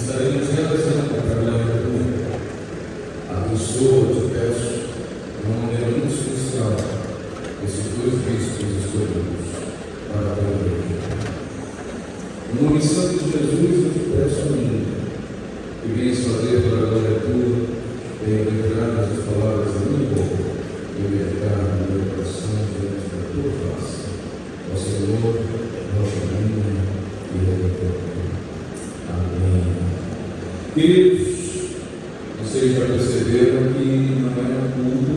estaremos realizando a glória tua. Abençoa, te peço, de uma maneira muito especial, esses dois bispos escolhidos para a tua igreja. No nome santo de Jesus, eu te peço ainda, que venhas fazer para a glória tua, lembrar as palavras da minha boca e libertar no meu coração diante da tua face. Ó Senhor, nossa linda e redentor. Amém. Queridos, vocês já perceberam que não é um culto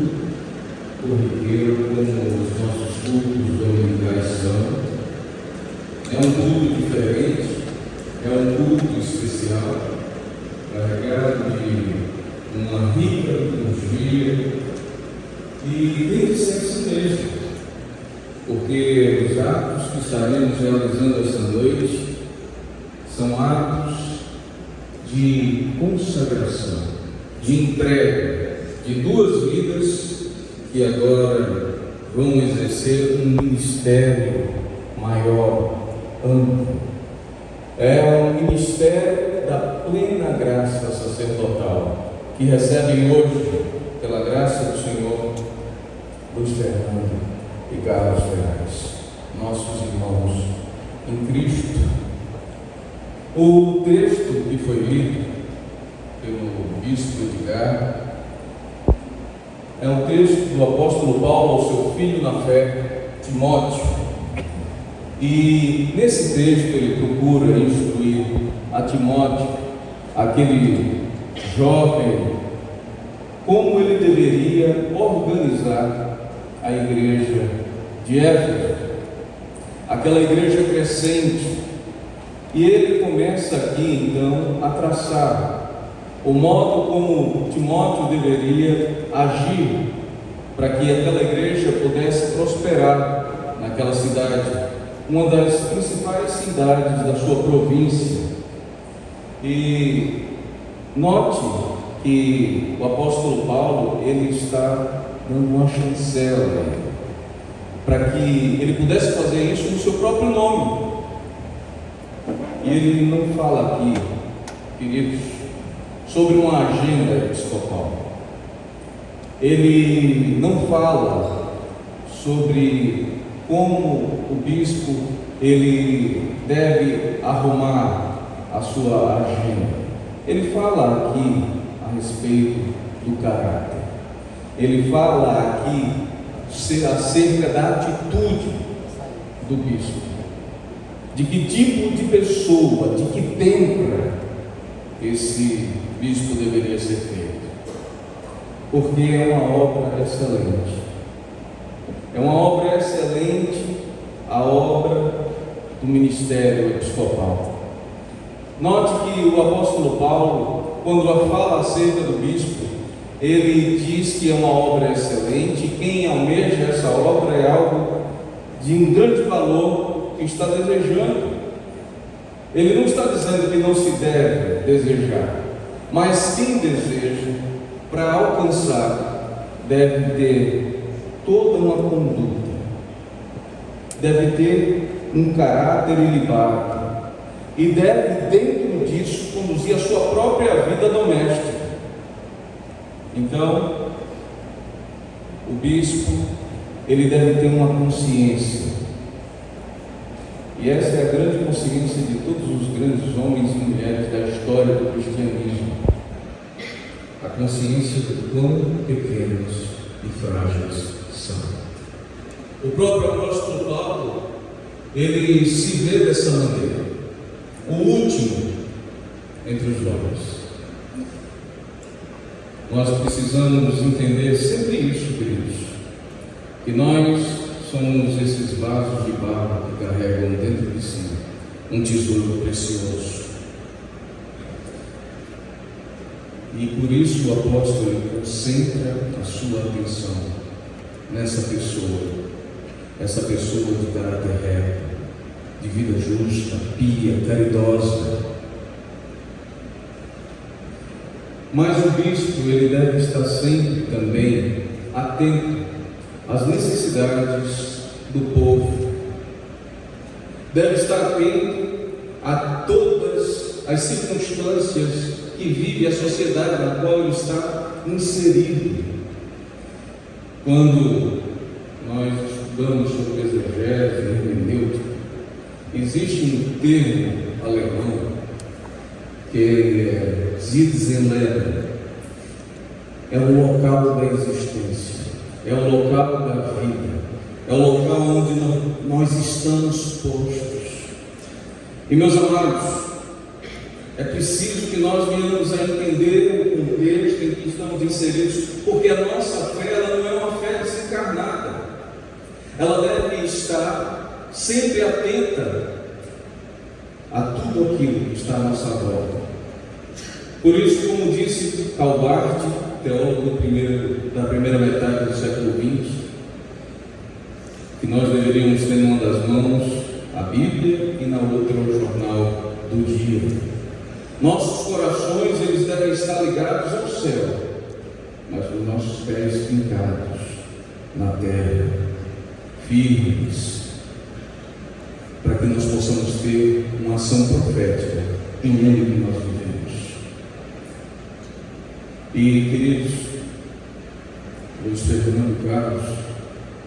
corriqueiro como os nossos cultos dominicais são. É um culto diferente, é um culto especial, carregado de uma rica liturgia, e tem que ser assim mesmo, porque os atos que estaremos realizando esta noite são atos de consagração, de entrega de duas vidas que agora vão exercer um ministério maior, amplo. É um ministério da plena graça sacerdotal que recebem hoje, pela graça do Senhor, Luiz Fernando e Carlos Ferraz, nossos irmãos em Cristo. O texto que foi lido pelo bispo Edgar é um texto do apóstolo Paulo ao seu filho na fé, Timóteo. E nesse texto ele procura instruir a Timóteo, aquele jovem, como ele deveria organizar a igreja de Éfeso, aquela igreja crescente. E ele começa aqui então a traçar o modo como Timóteo deveria agir para que aquela igreja pudesse prosperar naquela cidade, uma das principais cidades da sua província. E note que o apóstolo Paulo, ele está dando uma chancela para que ele pudesse fazer isso no seu próprio nome. E ele não fala aqui, queridos, sobre uma agenda episcopal. Ele não fala sobre como o bispo ele deve arrumar a sua agenda. Ele fala aqui a respeito do caráter. Ele fala aqui acerca da atitude do bispo, de que tipo de pessoa, de que tempra esse bispo deveria ser feito, porque é uma obra excelente. É uma obra excelente, a obra do ministério episcopal. Note que o apóstolo Paulo, quando fala acerca do bispo, ele diz que é uma obra excelente, e quem almeja essa obra é algo de um grande valor que está desejando. Ele não está dizendo que não se deve desejar, mas quem deseja, para alcançar, deve ter toda uma conduta, deve ter um caráter ilibado, e deve, dentro disso, conduzir a sua própria vida doméstica. Então, o bispo, ele deve ter uma consciência, e essa é a grande consciência de todos os grandes homens e mulheres da história do cristianismo, a consciência do quão pequenos e frágeis são. O próprio apóstolo Paulo, ele se vê dessa maneira, o último entre os homens. Nós precisamos entender sempre isso, queridos, que nós somos esses vasos de barro que carregam dentro de si um tesouro precioso. E por isso o apóstolo concentra a sua atenção nessa pessoa, essa pessoa de caráter reto, de vida justa, pia, caridosa. Mas o bispo, ele deve estar sempre também atento às necessidades do povo, deve estar atento a todas as circunstâncias que vive a sociedade na qual ele está inserido. Quando nós estudamos sobre exegese, hermenêutica, existe um termo alemão que é Sinnleben, é o local da existência, é o local da vida, é o local onde nós estamos postos. E meus amados, é preciso que nós venhamos a entender o contexto em que estamos inseridos, porque a nossa fé ela não é uma fé desencarnada, ela deve estar sempre atenta a tudo aquilo que está à nossa volta. Por isso, como disse Calbart, teólogo da primeira metade do século XX, que nós deveríamos ter numa das mãos a Bíblia e na outra o jornal do dia. Nossos corações eles devem estar ligados ao céu, mas os nossos pés fincados na terra, firmes, para que nós possamos ter uma ação profética no mundo que nós vivemos. E, queridos, Luiz Fernando Carlos,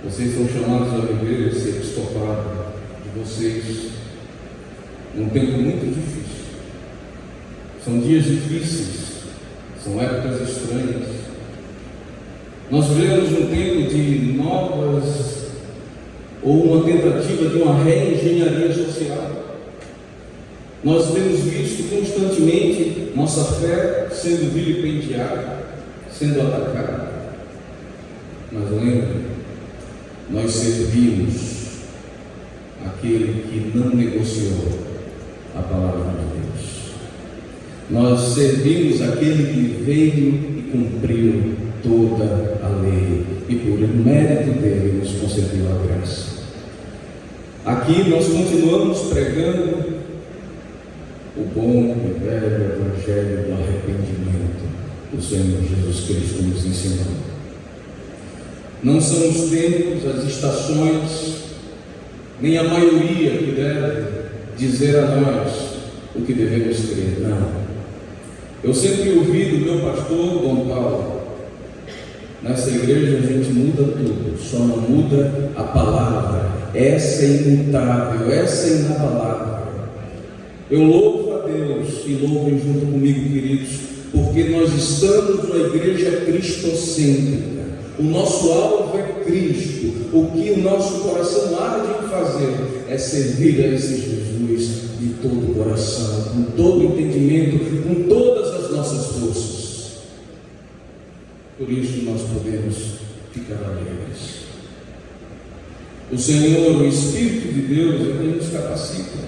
vocês são chamados a viver esse episcopado de vocês num tempo muito difícil. São dias difíceis, são épocas estranhas. Nós vivemos um tempo de novas, ou uma tentativa de uma reengenharia social. Nós temos visto constantemente nossa fé sendo vilipendiada, sendo atacada. Mas lembre, nós servimos aquele que não negociou a palavra de Deus. Nós servimos aquele que veio e cumpriu toda a lei, e por mérito dele nos concedeu a graça. Aqui nós continuamos pregando o bom e velho evangelho do arrependimento. O Senhor Jesus Cristo nos ensinou. Não são os tempos, as estações, nem a maioria que deve dizer a nós o que devemos crer. Não. Eu sempre ouvi do meu pastor, Dom Paulo, nessa igreja a gente muda tudo, só não muda a palavra. Essa é imutável, essa é inabalável. Eu louvo a Deus e louvem junto comigo, queridos, porque nós estamos numa igreja cristocêntrica. O nosso alvo é Cristo. O que o nosso coração arde em fazer é servir a esse Jesus de todo o coração, com todo o entendimento, com todas as nossas forças. Por isso nós podemos ficar alegres. O Senhor, o Espírito de Deus, é quem nos capacita.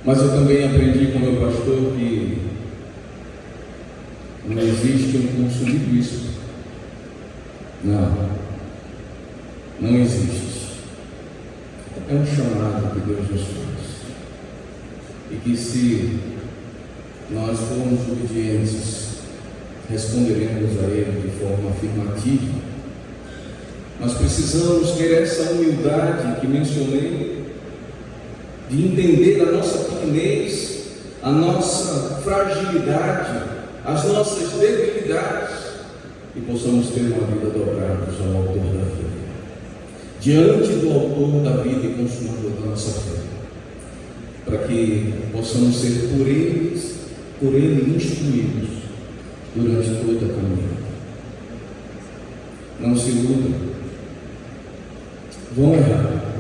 Mas eu também aprendi com o meu pastor que não existe um curso de bispo. Não existe. É um chamado que Deus nos faz. E que se nós formos obedientes, responderemos a Ele de forma afirmativa. Nós precisamos ter essa humildade que mencionei, de entender a nossa pequenez, a nossa fragilidade, as nossas debilidades, e possamos ter uma vida dobrados ao autor da vida, diante do autor da vida e consumador da nossa fé, para que possamos ser por ele instruídos durante toda a caminhada. Não se iludam, vão errar,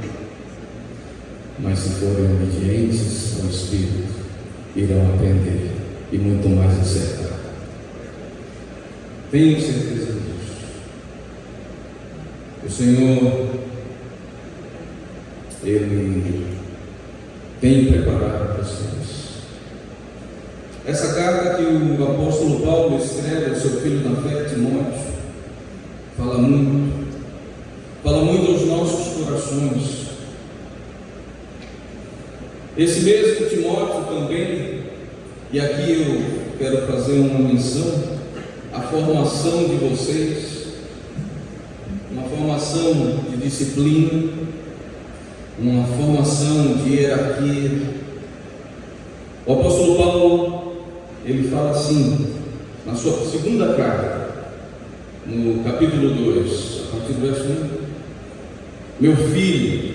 mas se forem obedientes ao Espírito, irão aprender e muito mais acertar. Tenho certeza disso. O Senhor, Ele tem preparado para vocês. Essa carta que o apóstolo Paulo escreve ao seu filho na fé, Timóteo, fala muito aos nossos corações. Esse mesmo Timóteo também, e aqui eu quero fazer uma menção, a formação de vocês, uma formação de disciplina, uma formação de hierarquia, O apóstolo Paulo, ele fala assim, na sua segunda carta, no capítulo 2, a partir do verso 1: meu filho,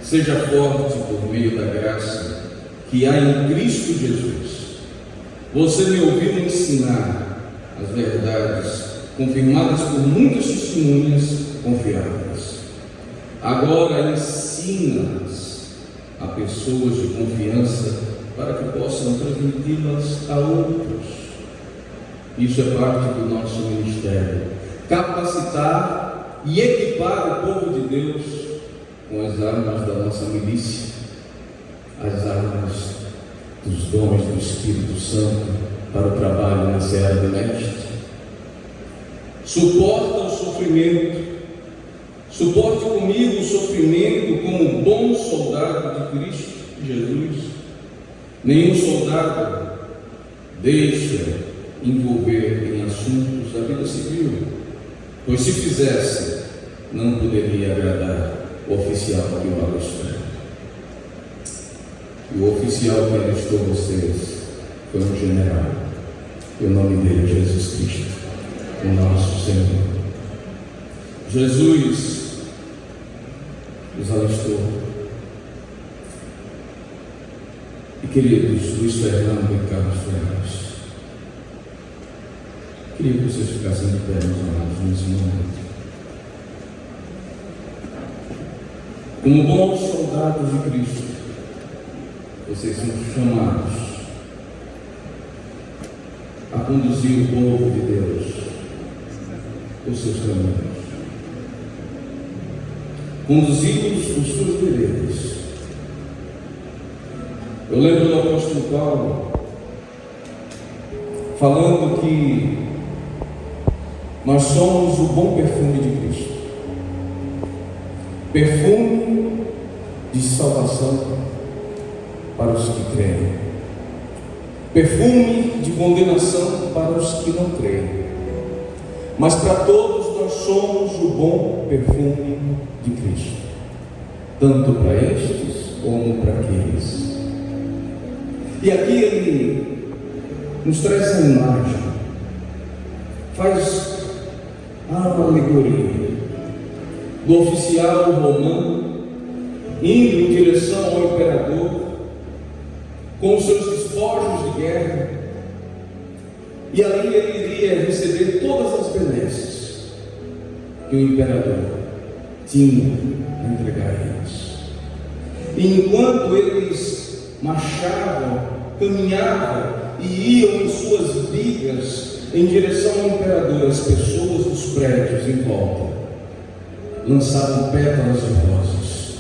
seja forte por meio da graça que há em Cristo Jesus. Você me ouviu ensinar as verdades confirmadas por muitas testemunhas confiáveis. Agora ensina-as a pessoas de confiança para que possam transmiti-las a outros. Isso é parte do nosso ministério: capacitar e equipar o povo de Deus com as armas da nossa milícia, as armas dos dons do Espírito Santo para o trabalho na seara do Mestre. Suporta o sofrimento, suporte comigo o sofrimento como bom soldado de Cristo Jesus. Nenhum soldado deixa envolver em assuntos da vida civil, pois se fizesse, não poderia agradar o oficial que o alistou. E o oficial que alistou vocês foi um general, e o nome dele é Jesus Cristo, o nosso Senhor. Jesus os alistou. E queridos, Luiz Fernando e Carlos Ferraz, queria que vocês ficassem de pé, meus amados, nesse momento. Como bons soldados de Cristo, vocês são chamados a conduzir o povo de Deus os seus caminhos, conduzi-los por suas veredas. Eu lembro do apóstolo Paulo falando que nós somos o bom perfume de Cristo, perfume de salvação para os que creem, perfume de condenação para os que não creem, mas para todos nós somos o bom perfume de Cristo, tanto para estes como para aqueles. E aqui ele nos traz a imagem, faz a alegoria do oficial romano indo em direção ao imperador com os seus despojos de guerra, e ali ele iria receber todas as benesses que o imperador tinha a entregar a eles. E enquanto eles marchavam, caminhavam e iam em suas vigas em direção ao imperador, as pessoas dos prédios em volta lançavam pétalas de rosas,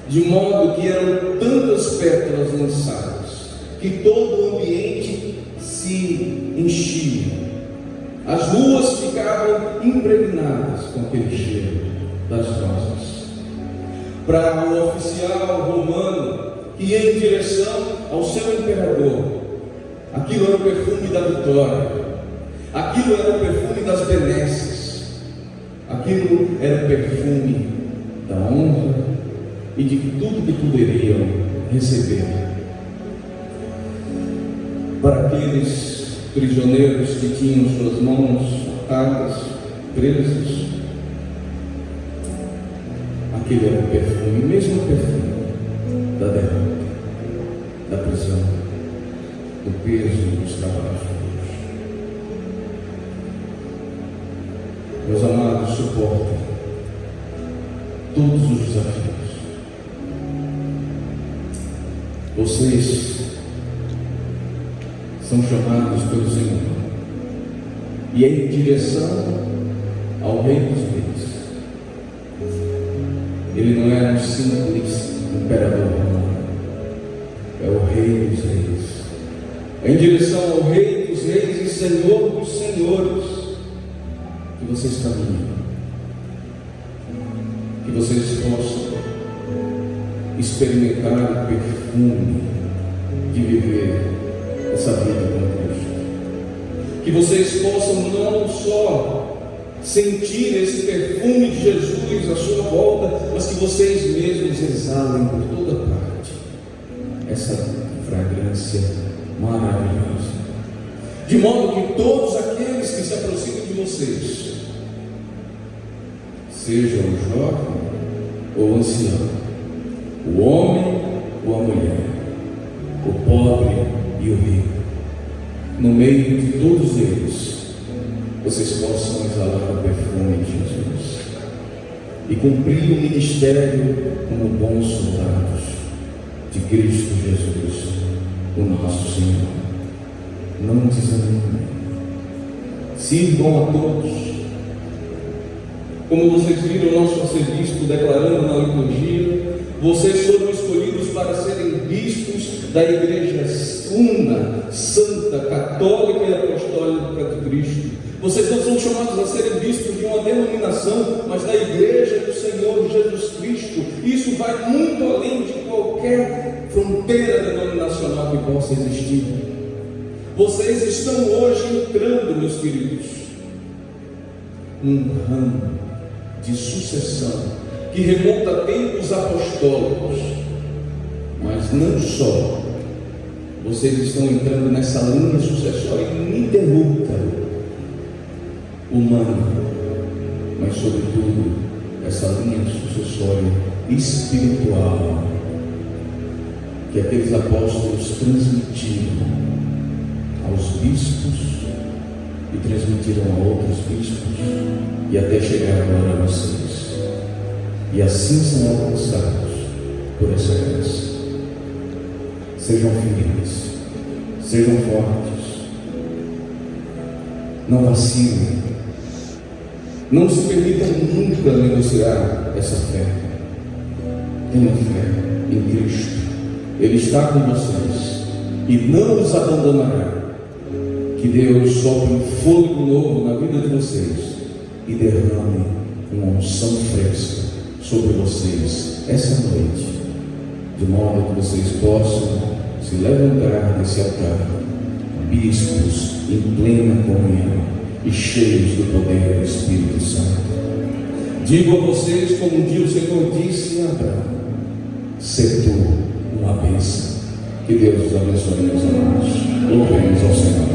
de modo que eram tantas pétalas lançadas que todo o ambiente se enchia. As ruas ficavam impregnadas com aquele cheiro das rosas. Para o oficial romano que ia em direção ao seu imperador, aquilo era o perfume da vitória, aquilo era o perfume das benesses, aquilo era o perfume da honra e de tudo que poderiam receber. Para aqueles prisioneiros que tinham suas mãos atadas, presas, aquele era o perfume, o mesmo perfume da derrota, da prisão, do peso dos cavalos. Meus amados, suportem todos os desafios. Vocês são chamados pelo Senhor e é em direção ao Rei dos Reis. Ele não é um simples imperador romano, é o Rei dos Reis. É em direção ao Rei dos Reis e Senhor dos Senhores que vocês caminham, que vocês possam experimentar o perfume de viver essa vida com Cristo, que vocês possam não só sentir esse perfume de Jesus à sua volta, mas que vocês mesmos exalem por toda parte essa fragrância maravilhosa. De modo que todos aqueles que se aproximam de vocês, seja o jovem ou o ancião, o homem ou a mulher, o pobre e o rico, no meio de todos eles, vocês possam exalar o perfume de Jesus e cumprir o ministério como bons soldados de Cristo Jesus, o nosso Senhor. Não desanimem, sirvam a todos. Como vocês viram o nosso arcebispo declarando na liturgia, vocês foram escolhidos para serem bispos da Igreja una, santa, católica e apostólica de Cristo. Vocês não são chamados a serem bispos de uma denominação, mas da Igreja do Senhor Jesus Cristo. Isso vai muito além de qualquer fronteira denominacional que possa existir. Vocês estão hoje entrando, meus queridos, num ramo de sucessão que remonta a tempos apostólicos. Mas não só, vocês estão entrando nessa linha sucessória ininterrupta, humana, mas sobretudo essa linha sucessória espiritual que aqueles apóstolos transmitiram aos bispos e transmitiram a outros bispos e até chegar agora a vocês, e assim são alcançados por essa graça. Sejam firmes, sejam fortes, não vacilem, não se permitam nunca negociar essa fé. Tenham fé em Cristo, Ele está com vocês e não os abandonará. Que Deus sopre um fôlego novo na vida de vocês e derrame uma unção fresca sobre vocês essa noite, de modo que vocês possam se levantar desse altar, bispos em plena comunhão e cheios do poder do Espírito Santo. Digo a vocês, como um dia o Senhor disse a Abraão: sê tu uma bênção. Que Deus os abençoe, meus amados. Louvemos ao Senhor.